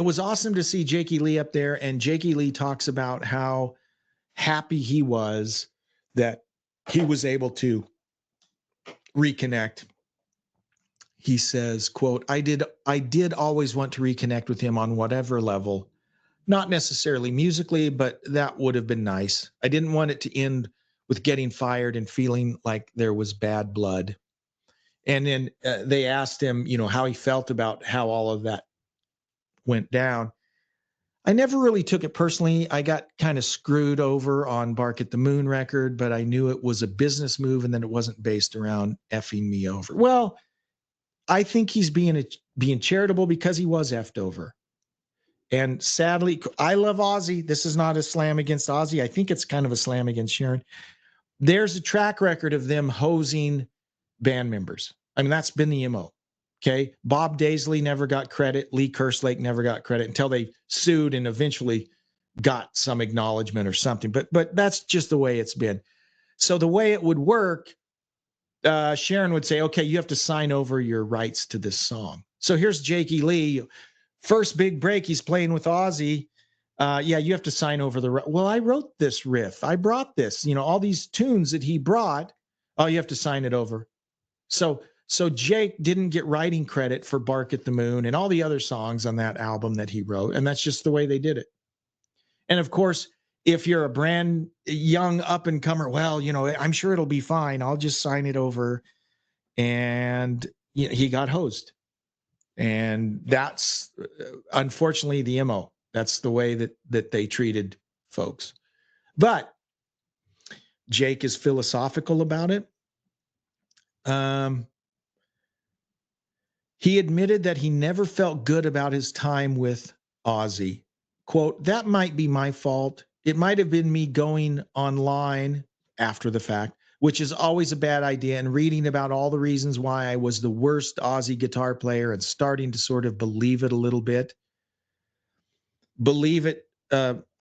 it was awesome to see Jakey Lee up there, and Jakey Lee talks about how happy he was that he was able to reconnect. He says, quote, I did always want to reconnect with him on whatever level, not necessarily musically, but that would have been nice. I didn't want it to end with getting fired and feeling like there was bad blood. And then they asked him, how he felt about how all of that went down. I never really took it personally. I got kind of screwed over on Bark at the Moon record, but I knew it was a business move and then it wasn't based around effing me over. Well, I think he's being charitable because he was effed over. And sadly, I love Ozzy. This is not a slam against Ozzy. I think it's kind of a slam against Sharon. There's a track record of them hosing band members. I mean, that's been the MO. Okay. Bob Daisley never got credit. Lee Kerslake never got credit until they sued and eventually got some acknowledgement or something. But that's just the way it's been. So the way it would work, Sharon would say, okay, you have to sign over your rights to this song. So here's Jakey Lee. First big break, he's playing with Ozzy. Yeah, you have to sign over the. Well, I wrote this riff. I brought this. All these tunes that he brought. Oh, you have to sign it over. So Jake didn't get writing credit for Bark at the Moon and all the other songs on that album that he wrote, and that's just the way they did it. And of course, if you're a brand young up and comer, well, I'm sure it'll be fine. I'll just sign it over. And he got hosed. And that's unfortunately the MO. That's the way that they treated folks. But Jake is philosophical about it. He admitted that he never felt good about his time with Ozzy. Quote, that might be my fault. It might have been me going online after the fact, which is always a bad idea, and reading about all the reasons why I was the worst Ozzy guitar player and starting to sort of believe it a little bit. Believe it